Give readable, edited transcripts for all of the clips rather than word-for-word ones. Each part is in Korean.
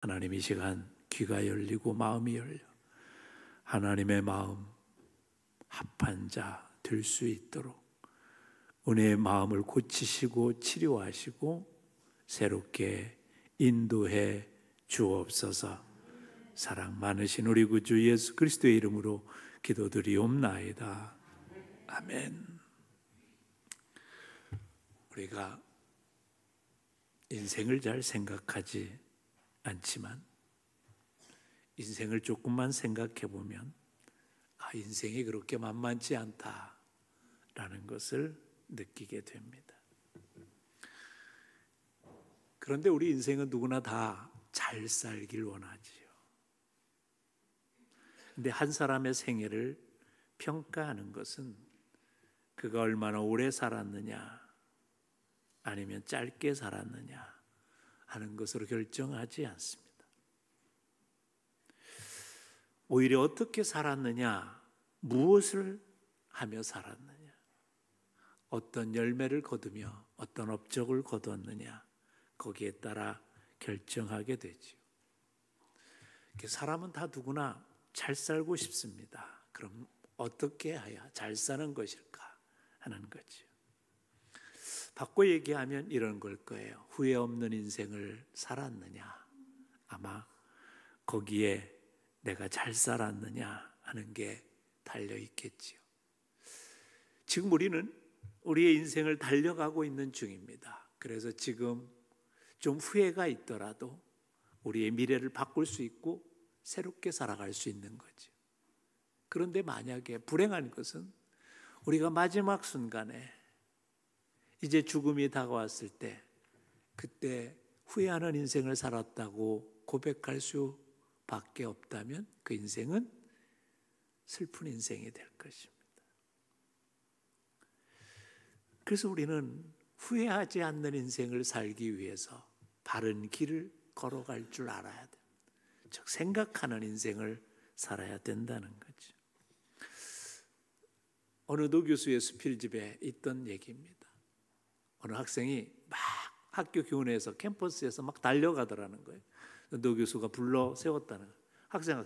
하나님 이 시간 귀가 열리고 마음이 열려 하나님의 마음 합한 자 될 수 있도록 은혜의 마음을 고치시고 치료하시고 새롭게 인도해 주옵소서. 사랑 많으신 우리 구주 예수 그리스도의 이름으로 기도드리옵나이다. 아멘. 우리가 인생을 잘 생각하지 않지만 인생을 조금만 생각해 보면 인생이 그렇게 만만치 않다라는 것을 느끼게 됩니다. 그런데 우리 인생은 누구나 다 잘 살길 원하지요. 근데 한 사람의 생애를 평가하는 것은 그가 얼마나 오래 살았느냐 아니면 짧게 살았느냐 하는 것으로 결정하지 않습니다. 오히려 어떻게 살았느냐, 무엇을 하며 살았느냐, 어떤 열매를 거두며 어떤 업적을 거두었느냐, 거기에 따라 결정하게 되지요. 사람은 다 누구나 잘 살고 싶습니다. 그럼 어떻게 해야 잘 사는 것일까 하는 거죠. 바꿔 얘기하면 이런 걸 거예요. 후회 없는 인생을 살았느냐, 아마 거기에 내가 잘 살았느냐 하는 게 달려 있겠지요. 지금 우리는 우리의 인생을 달려가고 있는 중입니다. 그래서 지금 좀 후회가 있더라도 우리의 미래를 바꿀 수 있고 새롭게 살아갈 수 있는 거죠. 그런데 만약에 불행한 것은 우리가 마지막 순간에 이제 죽음이 다가왔을 때 그때 후회하는 인생을 살았다고 고백할 수밖에 없다면 그 인생은 슬픈 인생이 될 것입니다. 그래서 우리는 후회하지 않는 인생을 살기 위해서 바른 길을 걸어갈 줄 알아야 돼. 즉 생각하는 인생을 살아야 된다는 거죠. 어느 노교수의 수필집에 있던 얘기입니다. 어느 학생이 막 학교 교내에서 캠퍼스에서 막 달려가더라는 거예요. 노교수가 불러 세웠다는 거예요. 학생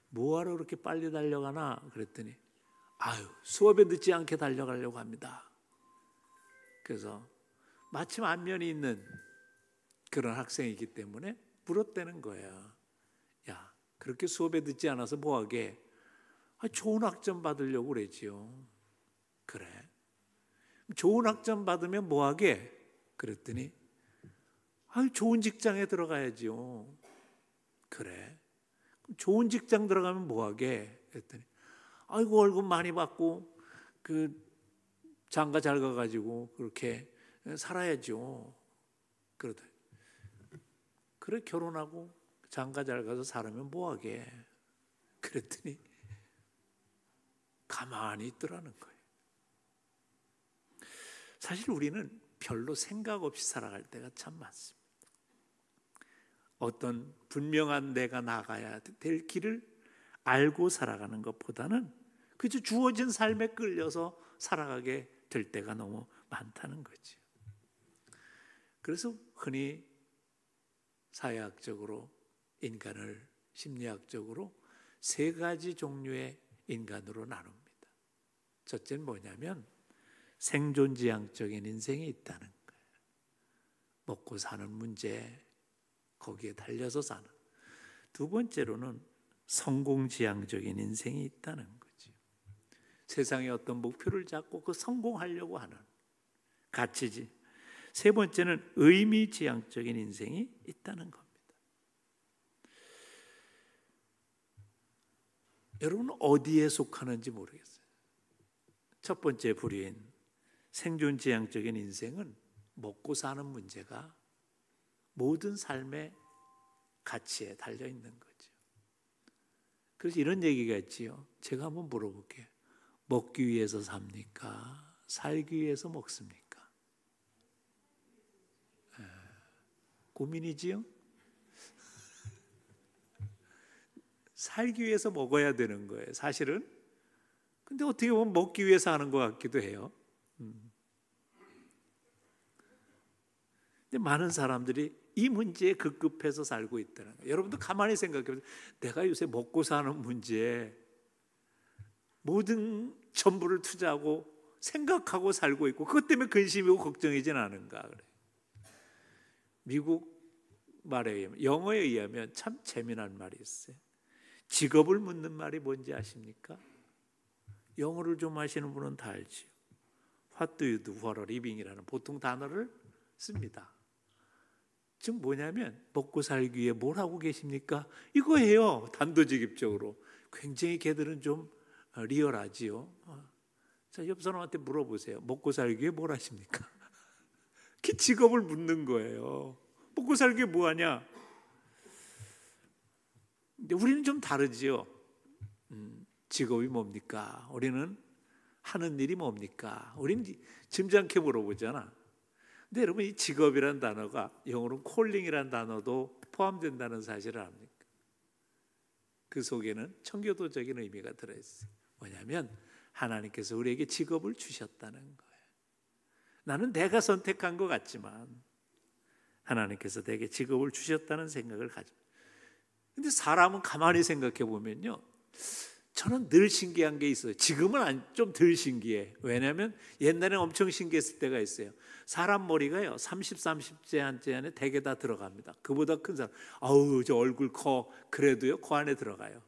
뭐하러 그렇게 빨리 달려가나 그랬더니 수업에 늦지 않게 달려가려고 합니다. 그래서 마침 안면이 있는 그런 학생이기 때문에 물었다는 거예요. 야, 그렇게 수업에 늦지 않아서 뭐하게? 좋은 학점 받으려고 그랬지요. 그래. 좋은 학점 받으면 뭐하게? 그랬더니 좋은 직장에 들어가야지요. 그래. 좋은 직장 들어가면 뭐하게? 그랬더니 월급 많이 받고 장가 잘 가가지고 그렇게 살아야죠. 그러다. 그래 결혼하고 장가 잘 가서 살으면 뭐하게? 그랬더니 가만히 있더라는 거예요. 사실 우리는 별로 생각 없이 살아갈 때가 참 많습니다. 어떤 분명한 내가 나가야 될 길을 알고 살아가는 것보다는 그저 주어진 삶에 끌려서 살아가게 될 때가 너무 많다는 거죠. 그래서 흔히 사회학적으로 인간을 심리학적으로 세 가지 종류의 인간으로 나눕니다. 첫째는 뭐냐면 생존지향적인 인생이 있다는 거예요. 먹고 사는 문제, 거기에 달려서 사는. 두 번째로는 성공지향적인 인생이 있다는 거죠. 세상에 어떤 목표를 잡고 그 성공하려고 하는 가치지. 세 번째는 의미지향적인 인생이 있다는 겁니다. 여러분은 어디에 속하는지 모르겠어요. 첫 번째 부류인 생존지향적인 인생은 먹고 사는 문제가 모든 삶의 가치에 달려 있는 거죠. 그래서 이런 얘기가 있지요. 제가 한번 물어볼게요. 먹기 위해서 삽니까? 살기 위해서 먹습니까? 고민이지요? 살기 위해서 먹어야 되는 거예요, 사실은. 근데 어떻게 보면 먹기 위해서 하는 것 같기도 해요. 근데 많은 사람들이 이 문제에 급급해서 살고 있다는 거예요. 여러분도 가만히 생각해 보세요. 내가 요새 먹고 사는 문제에 모든 전부를 투자하고 생각하고 살고 있고 그것 때문에 근심이고 걱정이진 않은가 그래. 미국 말에 의하면, 영어에 의하면 참 재미난 말이 있어요. 직업을 묻는 말이 뭔지 아십니까? 영어를 좀 아시는 분은 다 알지요. What do you do for a living이라는 보통 단어를 씁니다. 즉 뭐냐면 먹고 살기 위해 뭘 하고 계십니까? 이거예요. 단도직입적으로. 굉장히 걔들은 좀 리얼하지요. 자, 옆 사람한테 물어보세요. 먹고 살기 위해 뭘 하십니까? 그 직업을 묻는 거예요. 먹고 살기 위해 뭐 하냐? 근데 우리는 좀 다르지요. 직업이 뭡니까? 우리는 하는 일이 뭡니까? 우리는 짐작해 물어보잖아. 근데 여러분 이 직업이란 단어가 영어로는 콜링이란 단어도 포함된다는 사실을 압니까? 그 속에는 청교도적인 의미가 들어있어요. 뭐냐면 하나님께서 우리에게 직업을 주셨다는 거예요. 나는 내가 선택한 것 같지만 하나님께서 내게 직업을 주셨다는 생각을 가집니다. 근데 사람은 가만히 생각해 보면요, 저는 늘 신기한 게 있어요. 지금은 좀 덜 신기해. 왜냐하면 옛날에는 엄청 신기했을 때가 있어요. 사람 머리가요 30cm 안에 대개 다 들어갑니다. 그보다 큰 사람, 아우 저 얼굴 커 그래도요 코 안에 들어가요.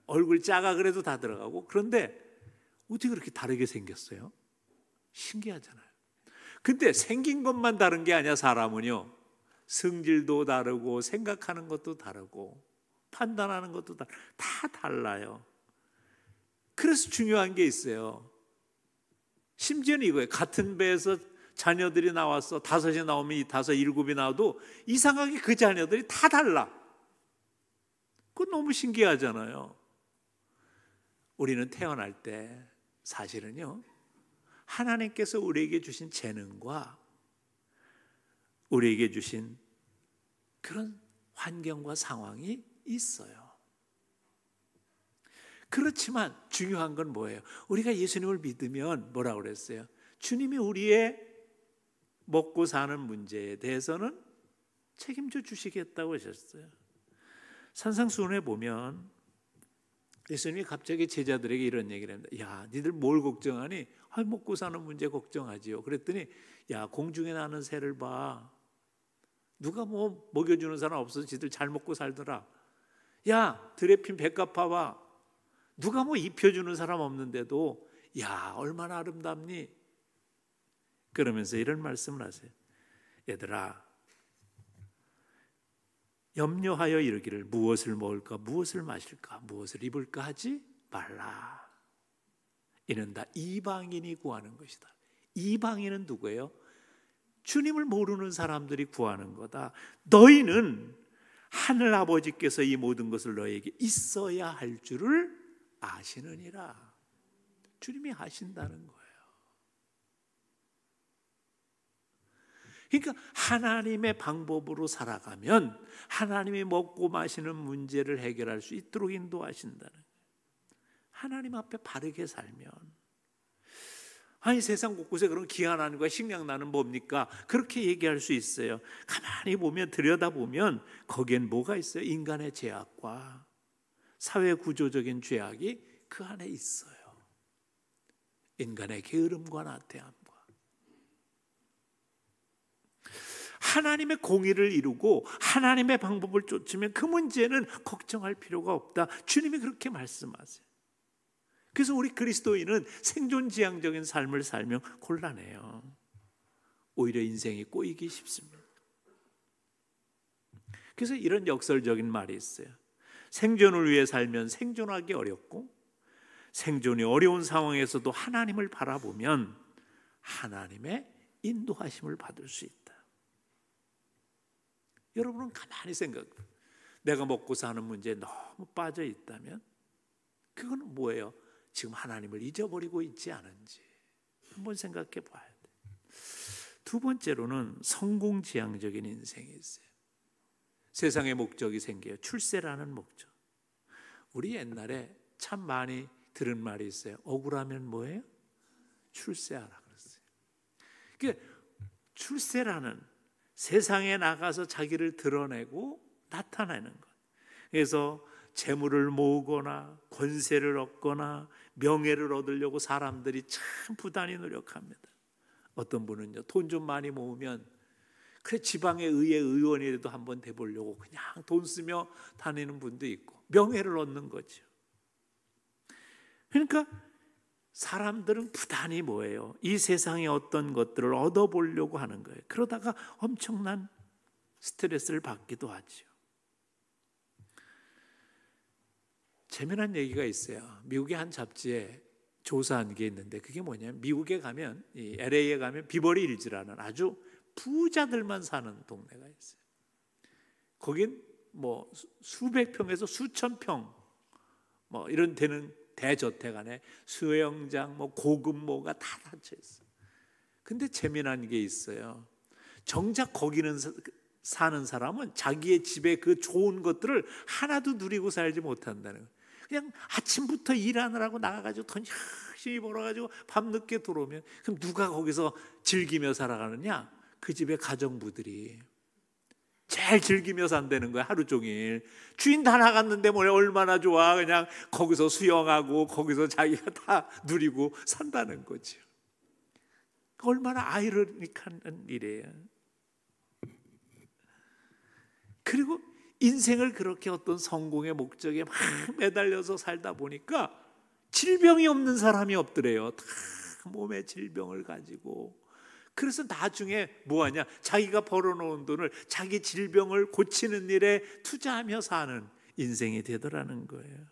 얼굴 작아 그래도 다 들어가고. 그런데 어떻게 그렇게 다르게 생겼어요? 신기하잖아요. 근데 생긴 것만 다른 게 아니야. 사람은요 성질도 다르고 생각하는 것도 다르고 판단하는 것도 다 달라요. 그래서 중요한 게 있어요. 심지어는 이거예요. 같은 배에서 자녀들이 나왔어. 5이 나오면 이 5, 7이 나와도 이상하게 그 자녀들이 다 달라. 그건 너무 신기하잖아요. 우리는 태어날 때 사실은요 하나님께서 우리에게 주신 재능과 우리에게 주신 그런 환경과 상황이 있어요. 그렇지만 중요한 건 뭐예요? 우리가 예수님을 믿으면 뭐라고 그랬어요? 주님이 우리의 먹고 사는 문제에 대해서는 책임져 주시겠다고 하셨어요. 산상수훈에 보면 예수님이 갑자기 제자들에게 이런 얘기를 합니다. 야, 니들 뭘 걱정하니? 먹고 사는 문제 걱정하지요. 그랬더니 야, 공중에 나는 새를 봐. 누가 뭐 먹여주는 사람 없어서 지들 잘 먹고 살더라. 야, 들에 핀 백합 봐봐. 누가 뭐 입혀주는 사람 없는데도 야, 얼마나 아름답니? 그러면서 이런 말씀을 하세요. 얘들아, 염려하여 이르기를 무엇을 먹을까, 무엇을 마실까, 무엇을 입을까 하지 말라. 이는 다 이방인이 구하는 것이다. 이방인은 누구예요? 주님을 모르는 사람들이 구하는 거다. 너희는 하늘 아버지께서 이 모든 것을 너희에게 있어야 할 줄을 아시느니라. 주님이 아신다는 거예요. 그러니까 하나님의 방법으로 살아가면 하나님이 먹고 마시는 문제를 해결할 수 있도록 인도하신다는 거예요. 하나님 앞에 바르게 살면. 아니 세상 곳곳에 그런 기한하는과 식량난은 뭡니까? 그렇게 얘기할 수 있어요. 가만히 보면 들여다보면 거기엔 뭐가 있어요? 인간의 죄악과 사회 구조적인 죄악이 그 안에 있어요. 인간의 게으름과 나태함과 하나님의 공의를 이루고 하나님의 방법을 쫓으면 그 문제는 걱정할 필요가 없다. 주님이 그렇게 말씀하세요. 그래서 우리 그리스도인은 생존지향적인 삶을 살면 곤란해요. 오히려 인생이 꼬이기 쉽습니다. 그래서 이런 역설적인 말이 있어요. 생존을 위해 살면 생존하기 어렵고 생존이 어려운 상황에서도 하나님을 바라보면 하나님의 인도하심을 받을 수 있다. 여러분은 가만히 생각해요. 내가 먹고 사는 문제에 너무 빠져 있다면 그건 뭐예요? 지금 하나님을 잊어버리고 있지 않은지 한번 생각해 봐야 돼요. 두 번째로는 성공지향적인 인생이 있어요. 세상의 목적이 생겨요. 출세라는 목적. 우리 옛날에 참 많이 들은 말이 있어요. 억울하면 뭐예요? 출세하라 그랬어요. 그러니까 출세라는 세상에 나가서 자기를 드러내고 나타내는 것. 그래서 재물을 모으거나 권세를 얻거나 명예를 얻으려고 사람들이 참 부단히 노력합니다. 어떤 분은요, 돈 좀 많이 모으면 그래 지방의 의회 의원이라도 한번 돼보려고 그냥 돈 쓰며 다니는 분도 있고, 명예를 얻는 거죠. 그러니까 사람들은 부단히 뭐예요? 이 세상의 어떤 것들을 얻어보려고 하는 거예요. 그러다가 엄청난 스트레스를 받기도 하죠. 재미난 얘기가 있어요. 미국의 한 잡지에 조사한 게 있는데, 그게 뭐냐면 미국에 가면, 이 LA에 가면 비버리 힐즈라는 아주 부자들만 사는 동네가 있어요. 거긴 뭐 수백 평에서 수천 평 뭐 이런 되는 대저택 안에 수영장, 뭐 고급 뭐가 다 닫혀 있어요. 근데 재미난 게 있어요. 정작 거기는 사는 사람은 자기의 집에 그 좋은 것들을 하나도 누리고 살지 못한다는 거예요. 그냥 아침부터 일하느라고 나가가지고 돈 열심히 벌어가지고 밤늦게 들어오면, 그럼 누가 거기서 즐기며 살아가느냐? 그 집의 가정부들이 제일 즐기며 산다는 거야. 하루 종일 주인 다 나갔는데 뭐 얼마나 좋아. 그냥 거기서 수영하고 거기서 자기가 다 누리고 산다는 거죠. 얼마나 아이러니한 일이에요. 그리고 인생을 그렇게 어떤 성공의 목적에 막 매달려서 살다 보니까 질병이 없는 사람이 없더래요. 다 몸에 질병을 가지고. 그래서 나중에 뭐하냐? 자기가 벌어놓은 돈을 자기 질병을 고치는 일에 투자하며 사는 인생이 되더라는 거예요.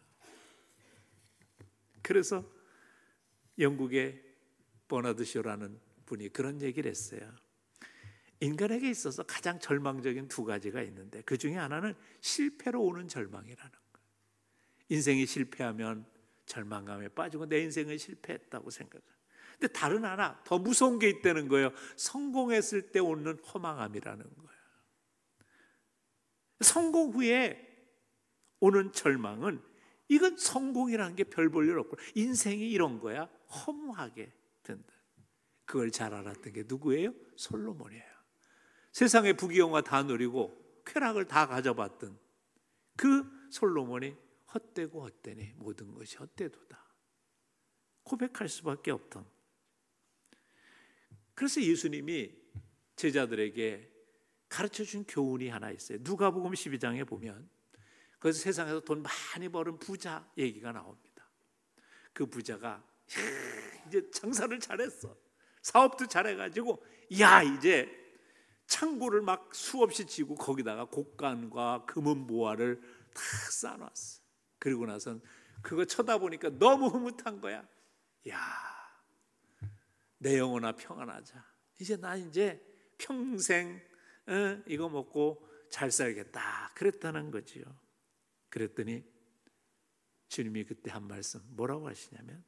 그래서 영국의 버나드 쇼라는 분이 그런 얘기를 했어요. 인간에게 있어서 가장 절망적인 두 가지가 있는데, 그 중에 하나는 실패로 오는 절망이라는 거예요. 인생이 실패하면 절망감에 빠지고 내 인생은 실패했다고 생각해요. 근데 다른 하나 더 무서운 게 있다는 거예요. 성공했을 때 오는 허망함이라는 거예요. 성공 후에 오는 절망은, 이건 성공이라는 게 별 볼 일 없고 인생이 이런 거야. 허무하게 된다. 그걸 잘 알았던 게 누구예요? 솔로몬이에요. 세상의 부귀영화 다 누리고 쾌락을 다 가져봤던 그 솔로몬이 헛되고 헛되니 모든 것이 헛되도다 고백할 수밖에 없던. 그래서 예수님이 제자들에게 가르쳐준 교훈이 하나 있어요. 누가복음 12장에 보면 거기서 세상에서 돈 많이 버는 부자 얘기가 나옵니다. 그 부자가 이제 장사를 잘했어. 사업도 잘해가지고 야 이제 창고를 막 수없이 지고 거기다가 곡간과 금은 보화를 다 쌓아놨어. 그리고 나선 그거 쳐다보니까 너무 흐뭇한 거야. 야, 내 영혼아 평안하자. 이제 나 이제 평생 이거 먹고 잘 살겠다 그랬다는 거지요. 그랬더니 주님이 그때 한 말씀 뭐라고 하시냐면,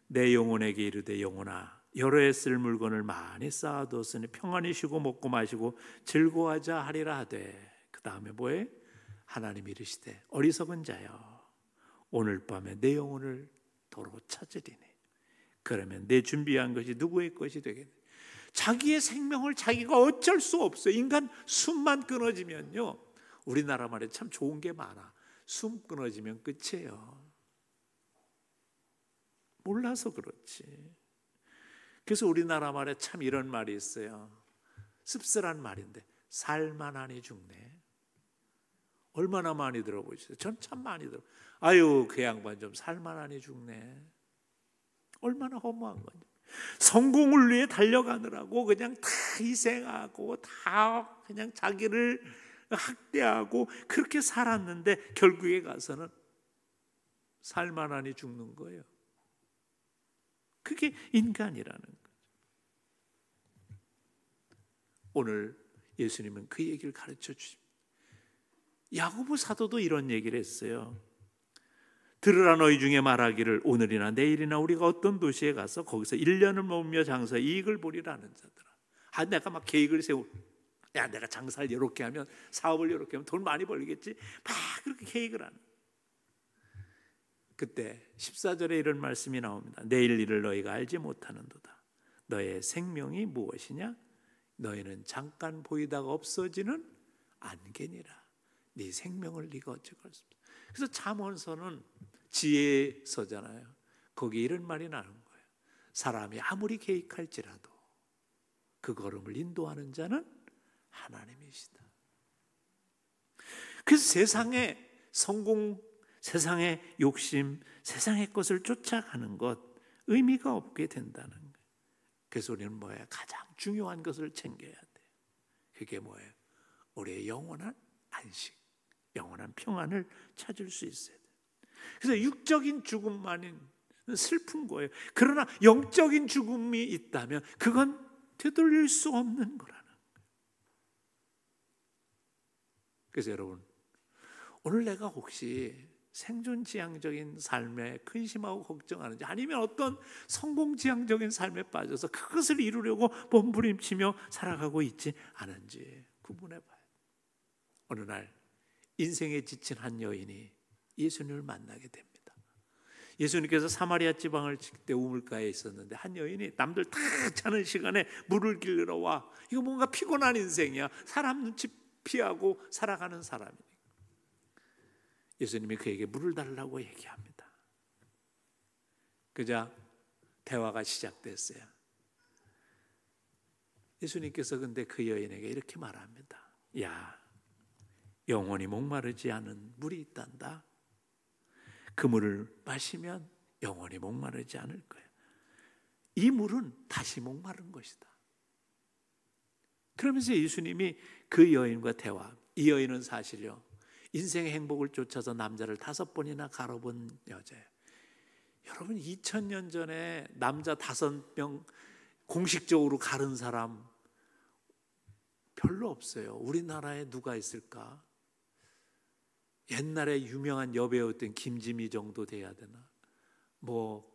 내 영혼에게 이르되 영혼아 여러 해 쓸 물건을 많이 쌓아두었으니 평안히 쉬고 먹고 마시고 즐거워하자 하리라 하되, 그 다음에 뭐해? 하나님이 이르시되 어리석은 자여 오늘 밤에 내 영혼을 도로 찾으리니 그러면 내 준비한 것이 누구의 것이 되겠니? 자기의 생명을 자기가 어쩔 수 없어요. 인간 숨만 끊어지면요, 우리나라 말에 참 좋은 게 많아. 숨 끊어지면 끝이에요. 몰라서 그렇지. 그래서 우리나라 말에 참 이런 말이 있어요. 씁쓸한 말인데 살만하니 죽네. 얼마나 많이 들어보셨어요? 전 참 많이 들어. 아유 그 양반 좀 살만하니 죽네. 얼마나 허무한 건지. 성공을 위해 달려가느라고 그냥 다 희생하고 다 그냥 자기를 학대하고 그렇게 살았는데 결국에 가서는 살만하니 죽는 거예요. 그게 인간이라는 거죠. 오늘 예수님은 그 얘기를 가르쳐 주십니다. 야고보 사도도 이런 얘기를 했어요. 들으라 너희 중에 말하기를 오늘이나 내일이나 우리가 어떤 도시에 가서 거기서 1년을 머물며 장사 이익을 보리라는 자들아. 내가 막 계획을 세우고 야 내가 장사를 이렇게 하면 사업을 이렇게 하면 돈 많이 벌겠지. 막 그렇게 계획을 하는. 그때 14절에 이런 말씀이 나옵니다. 내일 일을 너희가 알지 못하는도다. 너의 생명이 무엇이냐? 너희는 잠깐 보이다가 없어지는 안개니라. 네 생명을 네가 어찌할 수 없어. 그래서 잠언서는 지혜서잖아요. 거기에 이런 말이 나는 거예요. 사람이 아무리 계획할지라도 그 걸음을 인도하는 자는 하나님이시다. 그래서 세상의 성공, 세상의 욕심, 세상의 것을 쫓아가는 것 의미가 없게 된다는 거예요. 그래서 우리는 뭐예요? 가장 중요한 것을 챙겨야 돼요. 그게 뭐예요? 우리의 영원한 안식, 영원한 평안을 찾을 수 있어야 돼요. 그래서 육적인 죽음만은 슬픈 거예요. 그러나 영적인 죽음이 있다면 그건 되돌릴 수 없는 거라는 거예요. 그래서 여러분, 오늘 내가 혹시 생존지향적인 삶에 근심하고 걱정하는지, 아니면 어떤 성공지향적인 삶에 빠져서 그것을 이루려고 몸부림치며 살아가고 있지 않은지 구분해봐요. 어느 날 인생에 지친 한 여인이 예수님을 만나게 됩니다. 예수님께서 사마리아 지방을 칠 때 우물가에 있었는데 한 여인이 남들 다 자는 시간에 물을 길르러 와. 이거 뭔가 피곤한 인생이야. 사람 눈치 피하고 살아가는 사람이니까 예수님이 그에게 물을 달라고 얘기합니다. 그자 대화가 시작됐어요. 예수님께서 근데 그 여인에게 이렇게 말합니다. 야, 영원히 목마르지 않은 물이 있단다. 그 물을 마시면 영원히 목마르지 않을 거야. 이 물은 다시 목마른 것이다. 그러면서 예수님이 그 여인과 대화, 이 여인은 사실요 인생의 행복을 쫓아서 남자를 5번이나 가로본 여자예요. 여러분 2000년 전에 남자 5명 공식적으로 가른 사람 별로 없어요. 우리나라에 누가 있을까? 옛날에 유명한 여배우였던 김지미 정도 돼야 되나? 뭐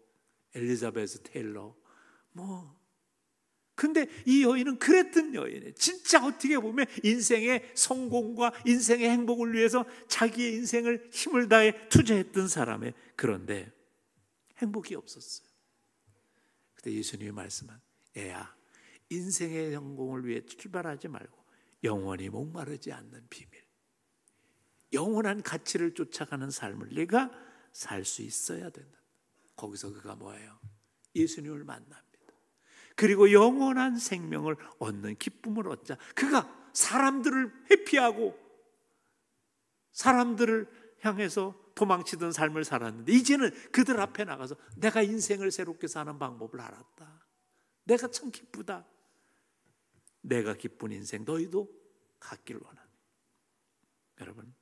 엘리자베스 테일러 근데 이 여인은 그랬던 여인이에요. 진짜 어떻게 보면 인생의 성공과 인생의 행복을 위해서 자기의 인생을 힘을 다해 투자했던 사람이에요. 그런데 행복이 없었어요. 그때 예수님이 말씀한, 애야, 인생의 성공을 위해 출발하지 말고 영원히 목마르지 않는 비밀, 영원한 가치를 쫓아가는 삶을 네가 살 수 있어야 된다. 거기서 그가 뭐예요? 예수님을 만납니다. 그리고 영원한 생명을 얻는 기쁨을 얻자. 그가 사람들을 회피하고 사람들을 향해서 도망치던 삶을 살았는데 이제는 그들 앞에 나가서 내가 인생을 새롭게 사는 방법을 알았다. 내가 참 기쁘다. 내가 기쁜 인생 너희도 갖길 원한다. 여러분,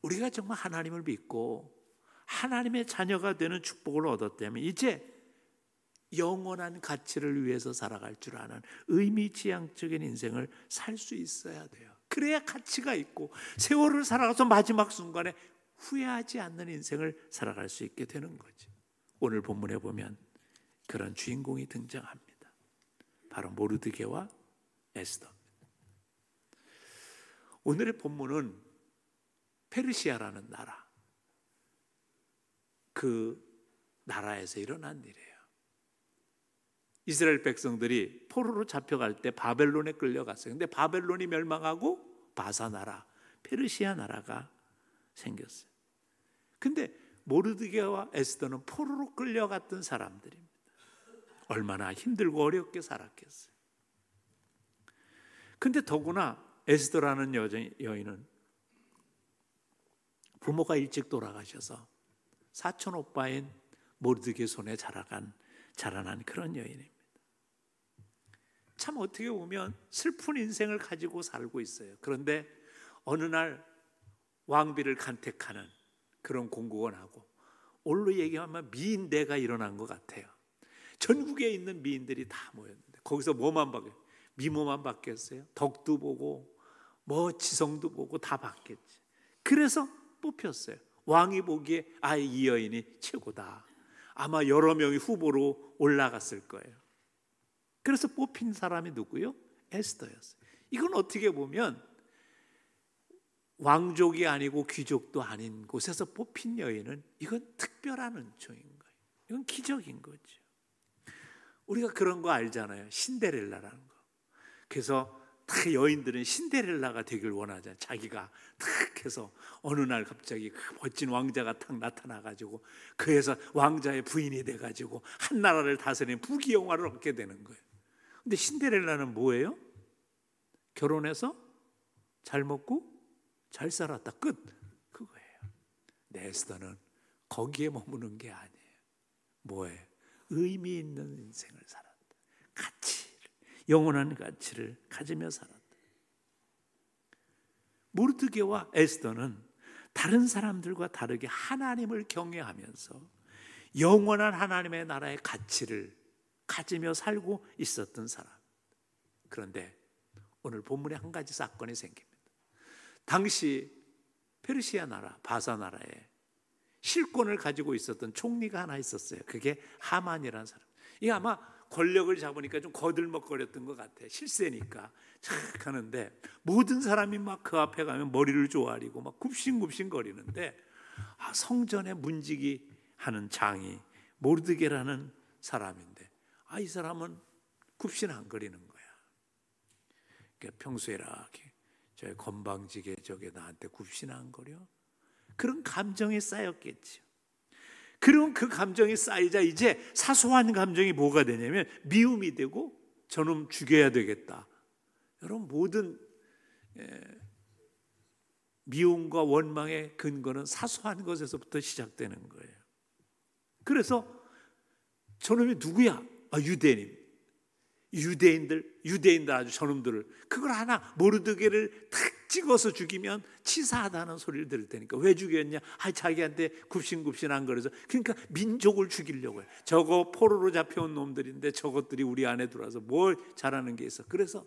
우리가 정말 하나님을 믿고 하나님의 자녀가 되는 축복을 얻었다면 이제 영원한 가치를 위해서 살아갈 줄 아는 의미지향적인 인생을 살 수 있어야 돼요. 그래야 가치가 있고 세월을 살아가서 마지막 순간에 후회하지 않는 인생을 살아갈 수 있게 되는 거죠. 오늘 본문에 보면 그런 주인공이 등장합니다. 바로 모르드게와 에스더. 오늘의 본문은 페르시아라는 나라, 그 나라에서 일어난 일이에요. 이스라엘 백성들이 포로로 잡혀갈 때 바벨론에 끌려갔어요. 근데 바벨론이 멸망하고 바사 나라, 페르시아 나라가 생겼어요. 근데 모르드게와 에스더는 포로로 끌려갔던 사람들입니다. 얼마나 힘들고 어렵게 살았겠어요. 근데 더구나 에스더라는 여인은 부모가 일찍 돌아가셔서 사촌 오빠인 모르드게 손에 자라난 그런 여인입니다. 참 어떻게 보면 슬픈 인생을 가지고 살고 있어요. 그런데 어느 날 왕비를 간택하는 그런 공고가 나고, 올로 얘기하면 미인대가 일어난 것 같아요. 전국에 있는 미인들이 다 모였는데 거기서 뭐만 바뀌어요? 미모만 바뀌었어요. 덕도 보고 뭐 지성도 보고 다 바뀌었지. 그래서 뽑혔어요. 왕이 보기에 이 여인이 최고다. 아마 여러 명이 후보로 올라갔을 거예요. 그래서 뽑힌 사람이 누구요? 에스더였어요. 이건 어떻게 보면 왕족이 아니고 귀족도 아닌 곳에서 뽑힌 여인은 이건 특별한 은총인 거예요. 이건 기적인 거죠. 우리가 그런 거 알잖아요. 신데렐라라는 거. 그래서 다 여인들은 신데렐라가 되길 원하잖아요. 자기가 탁 해서 어느 날 갑자기 그 멋진 왕자가 탁 나타나가지고 그에서 왕자의 부인이 돼가지고 한 나라를 다스리는 부귀영화를 얻게 되는 거예요. 근데 신데렐라는 뭐예요? 결혼해서 잘 먹고 잘 살았다, 끝. 그거예요. 근데 에스더는 거기에 머무는 게 아니에요. 뭐예요? 의미 있는 인생을 살았다. 가치를, 영원한 가치를 가지며 살았다. 모르드게와 에스더는 다른 사람들과 다르게 하나님을 경외하면서 영원한 하나님의 나라의 가치를 가지며 살고 있었던 사람. 그런데 오늘 본문에 한 가지 사건이 생깁니다. 당시 페르시아 나라, 바사 나라에 실권을 가지고 있었던 총리가 하나 있었어요. 그게 하만이라는 사람. 이게 아마 권력을 잡으니까 좀 거들먹거렸던 것 같아요. 실세니까 착 하는데 모든 사람이 막 그 앞에 가면 머리를 조아리고 막 굽신굽신 거리는데 성전에 문지기 하는 장이 모르드게라는 사람인데 이 사람은 굽신 안 거리는 거야. 그러니까 평소에 이렇게 저 건방지게 저게 나한테 굽신 안 거려? 그런 감정이 쌓였겠죠. 그럼 그 감정이 쌓이자 이제 사소한 감정이 뭐가 되냐면 미움이 되고 저놈 죽여야 되겠다. 여러분 모든 미움과 원망의 근거는 사소한 것에서부터 시작되는 거예요. 그래서 저놈이 누구야? 유대인들 아주 저놈들을 그걸 하나 모르드게를 탁 찍어서 죽이면 치사하다는 소리를 들을 테니까 왜 죽였냐? 자기한테 굽신굽신 안 거려서 그러니까 민족을 죽이려고 해요. 저거 포로로 잡혀온 놈들인데 저것들이 우리 안에 들어와서 뭘 잘하는 게 있어. 그래서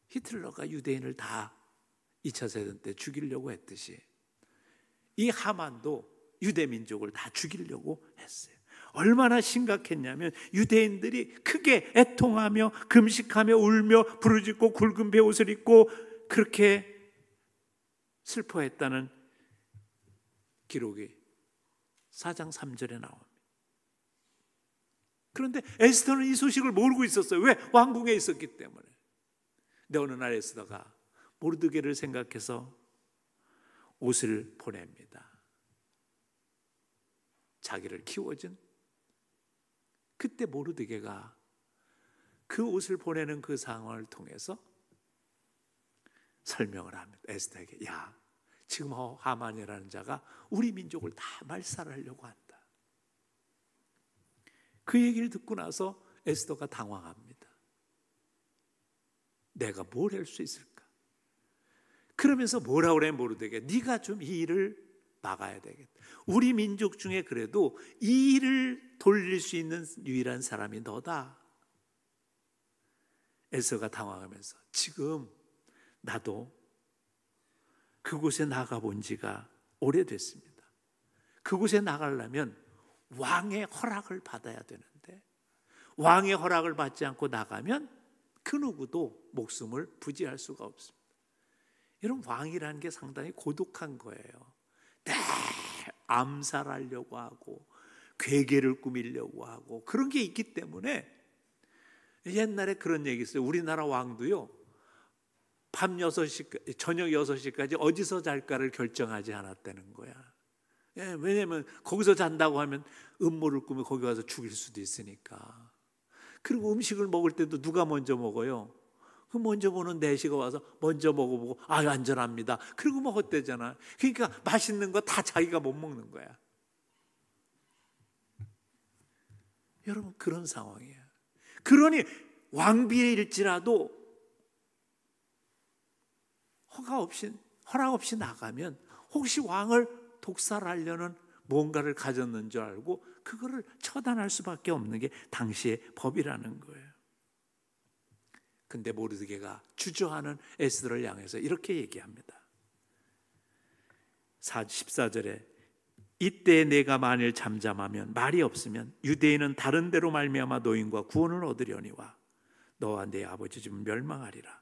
히틀러가 유대인을 다 2차 세전 때 죽이려고 했듯이 이 하만도 유대 민족을 다 죽이려고 했어요. 얼마나 심각했냐면 유대인들이 크게 애통하며 금식하며 울며 부르짖고 굵은 베옷을 입고 그렇게 슬퍼했다는 기록이 4장 3절에 나옵니다. 그런데 에스더는 이 소식을 모르고 있었어요. 왜? 왕궁에 있었기 때문에. 근데 어느 날 에스더가 모르드게를 생각해서 옷을 보냅니다. 자기를 키워준 그때 모르드게가 그 옷을 보내는 그 상황을 통해서 설명을 합니다. 에스더에게 지금 하만이라는 자가 우리 민족을 다 말살하려고 한다. 그 얘기를 듣고 나서 에스더가 당황합니다. 내가 뭘 할 수 있을까? 그러면서 뭐라 그래 모르드게 네가 좀 이 일을 막아야 되겠다. 우리 민족 중에 그래도 이 일을 돌릴 수 있는 유일한 사람이 너다. 에스더가 당황하면서 지금 나도 그곳에 나가본 지가 오래됐습니다. 그곳에 나가려면 왕의 허락을 받아야 되는데 왕의 허락을 받지 않고 나가면 그 누구도 목숨을 부지할 수가 없습니다. 이런 왕이라는 게 상당히 고독한 거예요. 암살하려고 하고 괴계를 꾸미려고 하고 그런 게 있기 때문에 옛날에 그런 얘기 있어요. 우리나라 왕도요 밤 6시, 저녁 6시까지 어디서 잘까를 결정하지 않았다는 거야. 왜냐하면 거기서 잔다고 하면 음모를 꾸며 거기 가서 죽일 수도 있으니까. 그리고 음식을 먹을 때도 누가 먼저 먹어요? 그 먼저 보는 내시가 와서 먼저 먹어보고 안전합니다. 그리고 먹었대잖아. 그러니까 맛있는 거 다 자기가 못 먹는 거야. 여러분 그런 상황이에요. 그러니 왕비일지라도 허락 없이 나가면 혹시 왕을 독살하려는 뭔가를 가졌는 줄 알고 그거를 처단할 수밖에 없는 게 당시의 법이라는 거예요. 근데 모르드게가 주저하는 에스더를 향해서 이렇게 얘기합니다. 14절에 이때 내가 만일 잠잠하면 말이 없으면 유대인은 다른 데로 말미암아 노임과 구원을 얻으려니와 너와 내 아버지 집 멸망하리라.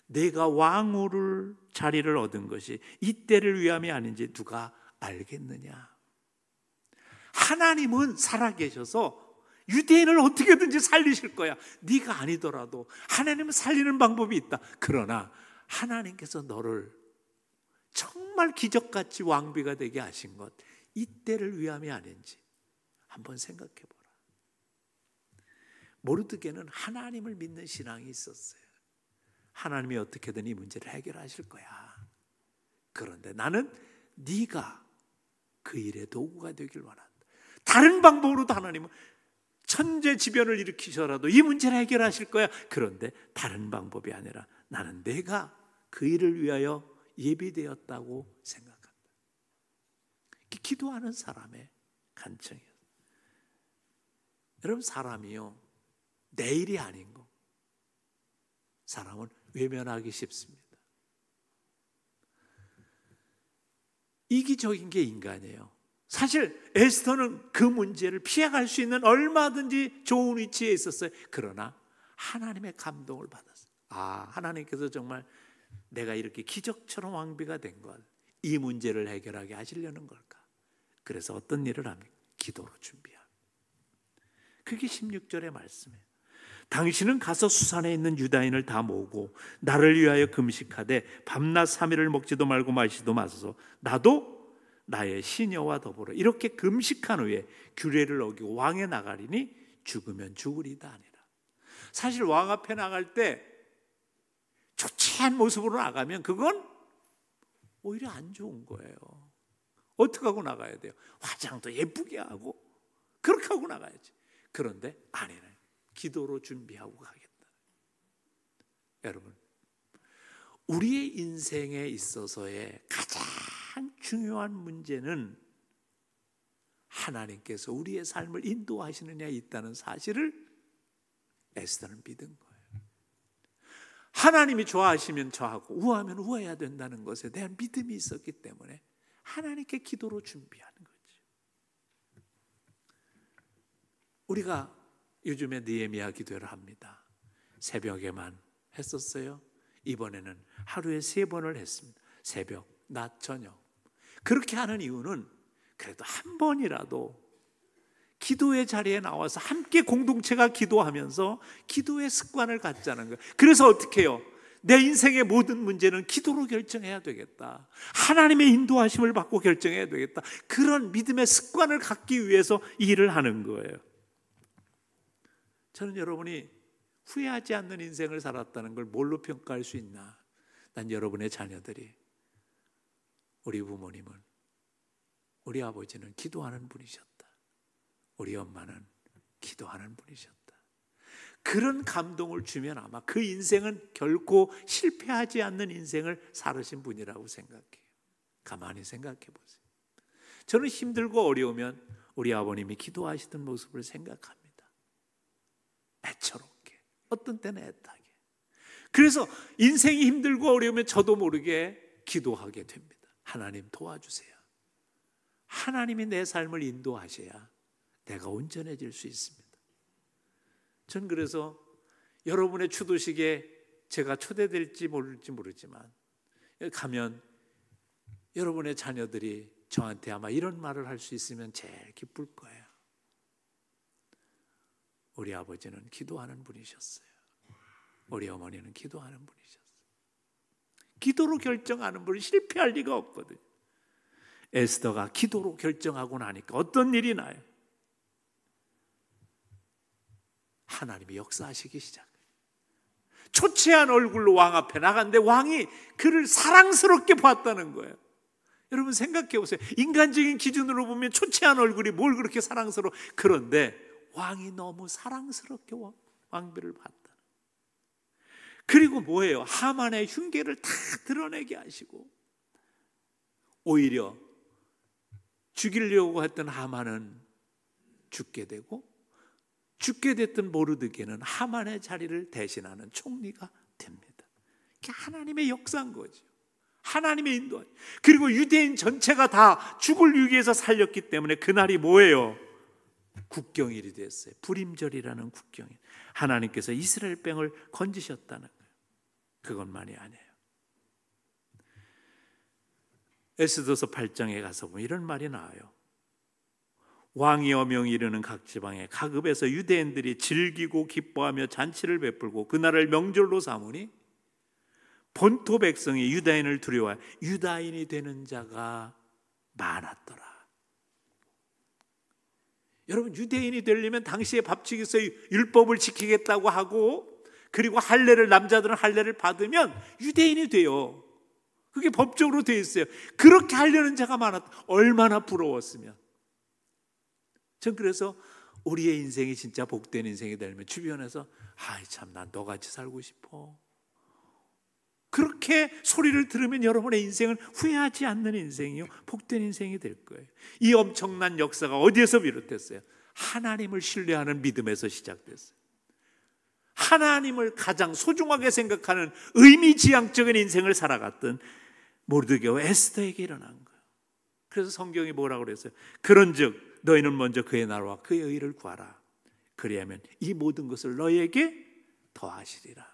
내가 왕후를 자리를 얻은 것이 이때를 위함이 아닌지 누가 알겠느냐. 하나님은 살아계셔서 유대인을 어떻게든지 살리실 거야. 네가 아니더라도 하나님은 살리는 방법이 있다. 그러나 하나님께서 너를 정말 기적같이 왕비가 되게 하신 것, 이때를 위함이 아닌지 한번 생각해 보라. 모르드게는 하나님을 믿는 신앙이 있었어요. 하나님이 어떻게든 이 문제를 해결하실 거야. 그런데 나는 네가 그 일의 도구가 되길 원한다. 다른 방법으로도 하나님은 천재지변을 일으키셔라도 이 문제를 해결하실 거야. 그런데 다른 방법이 아니라 나는 내가 그 일을 위하여 예비되었다고 생각한다. 기도하는 사람의 간청이에요. 여러분, 사람이요, 내일이 아닌 거, 사람은 외면하기 쉽습니다. 이기적인 게 인간이에요. 사실 에스더는 그 문제를 피해갈 수 있는 얼마든지 좋은 위치에 있었어요. 그러나 하나님의 감동을 받았어요. 하나님께서 정말 내가 이렇게 기적처럼 왕비가 된 것, 이 문제를 해결하게 하시려는 걸까? 그래서 어떤 일을 합니까? 기도로 준비합니다. 그게 16절의 말씀이에요. 당신은 가서 수산에 있는 유다인을 다 모으고 나를 위하여 금식하되 밤낮 3일을 먹지도 말고 마시지도 마소서. 나도 나의 시녀와 더불어 이렇게 금식한 후에 규례를 어기고 왕에 나가리니 죽으면 죽으리다 아니라. 사실 왕 앞에 나갈 때 초췌한 모습으로 나가면 그건 오히려 안 좋은 거예요. 어떻게 하고 나가야 돼요? 화장도 예쁘게 하고 그렇게 하고 나가야지. 그런데 아니네. 기도로 준비하고 가겠다. 여러분, 우리의 인생에 있어서의 가장 중요한 문제는 하나님께서 우리의 삶을 인도하시느냐에 있다는 사실을 에스더는 믿은 거예요. 하나님이 좋아하시면 좋아하고 우아하면 우아해야 된다는 것에 대한 믿음이 있었기 때문에 하나님께 기도로 준비하는 거죠. 우리가 요즘에 느헤미야 기도를 합니다. 새벽에만 했었어요. 이번에는 하루에 3번을 했습니다. 새벽, 낮, 저녁. 그렇게 하는 이유는 그래도 한 번이라도 기도의 자리에 나와서 함께 공동체가 기도하면서 기도의 습관을 갖자는 거예요. 그래서 어떻게 해요? 내 인생의 모든 문제는 기도로 결정해야 되겠다. 하나님의 인도하심을 받고 결정해야 되겠다. 그런 믿음의 습관을 갖기 위해서 이 일을 하는 거예요. 저는 여러분이 후회하지 않는 인생을 살았다는 걸 뭘로 평가할 수 있나? 난 여러분의 자녀들이, 우리 부모님은, 우리 아버지는 기도하는 분이셨다. 우리 엄마는 기도하는 분이셨다. 그런 감동을 주면 아마 그 인생은 결코 실패하지 않는 인생을 살으신 분이라고 생각해요. 가만히 생각해 보세요. 저는 힘들고 어려우면 우리 아버님이 기도하시던 모습을 생각합니다. 애처롭게, 어떤 때는 애타게. 그래서 인생이 힘들고 어려우면 저도 모르게 기도하게 됩니다. 하나님 도와주세요. 하나님이 내 삶을 인도하셔야 내가 온전해질 수 있습니다. 전 그래서 여러분의 추도식에 제가 초대될지 모를지 모르지만 가면 여러분의 자녀들이 저한테 아마 이런 말을 할 수 있으면 제일 기쁠 거예요. 우리 아버지는 기도하는 분이셨어요. 우리 어머니는 기도하는 분이셨어요. 기도로 결정하는 분이 실패할 리가 없거든요. 에스더가 기도로 결정하고 나니까 어떤 일이 나요? 하나님이 역사하시기 시작해요. 초췌한 얼굴로 왕 앞에 나갔는데 왕이 그를 사랑스럽게 봤다는 거예요. 여러분 생각해 보세요. 인간적인 기준으로 보면 초췌한 얼굴이 뭘 그렇게 사랑스러워. 그런데 왕이 너무 사랑스럽게 왕비를 봤다. 그리고 뭐예요? 하만의 흉계를 다 드러내게 하시고 오히려 죽이려고 했던 하만은 죽게 되고 죽게 됐던 모르드게는 하만의 자리를 대신하는 총리가 됩니다. 이게 하나님의 역사인 거죠. 하나님의 인도. 그리고 유대인 전체가 다 죽을 위기에서 살렸기 때문에 그날이 뭐예요? 국경일이 됐어요. 불임절이라는 국경일. 하나님께서 이스라엘 뺑을 건지셨다는 거예요. 그것만이 아니에요. 에스더서 8장에 가서 보면 이런 말이 나와요. 왕이 어명이 이르는 각 지방에 각읍에서 유대인들이 즐기고 기뻐하며 잔치를 베풀고 그날을 명절로 삼으니 본토 백성이 유다인을 두려워하여 유다인이 되는 자가 많았더라. 여러분, 유대인이 되려면 당시의 법칙에서 율법을 지키겠다고 하고, 그리고 할례를, 남자들은 할례를 받으면 유대인이 돼요. 그게 법적으로 되어 있어요. 그렇게 하려는 자가 많았다. 얼마나 부러웠으면. 전 그래서 우리의 인생이 진짜 복된 인생이 되려면 주변에서 아이 참 난 너같이 살고 싶어, 그렇게 소리를 들으면 여러분의 인생은 후회하지 않는 인생이요, 복된 인생이 될 거예요. 이 엄청난 역사가 어디에서 비롯됐어요? 하나님을 신뢰하는 믿음에서 시작됐어요. 하나님을 가장 소중하게 생각하는 의미지향적인 인생을 살아갔던 모르드게와 에스더에게 일어난 거예요. 그래서 성경이 뭐라고 그랬어요? 그런즉 너희는 먼저 그의 나라와 그의 의를 구하라. 그리하면 이 모든 것을 너희에게 더하시리라.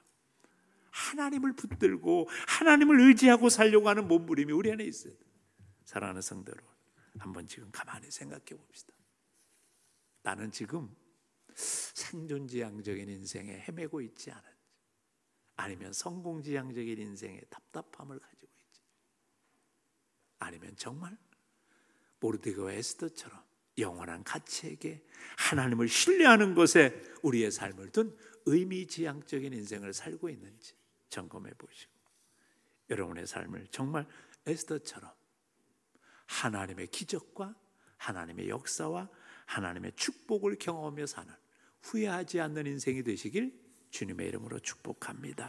하나님을 붙들고 하나님을 의지하고 살려고 하는 몸부림이 우리 안에 있어요. 사랑하는 성도 여러분, 한번 지금 가만히 생각해 봅시다. 나는 지금 생존지향적인 인생에 헤매고 있지 않은지, 아니면 성공지향적인 인생에 답답함을 가지고 있지, 아니면 정말 모르드게와 에스더처럼 영원한 가치에게 하나님을 신뢰하는 것에 우리의 삶을 둔 의미지향적인 인생을 살고 있는지 점검해 보시고, 여러분의 삶을 정말 에스더처럼 하나님의 기적과 하나님의 역사와 하나님의 축복을 경험하며 사는 후회하지 않는 인생이 되시길 주님의 이름으로 축복합니다.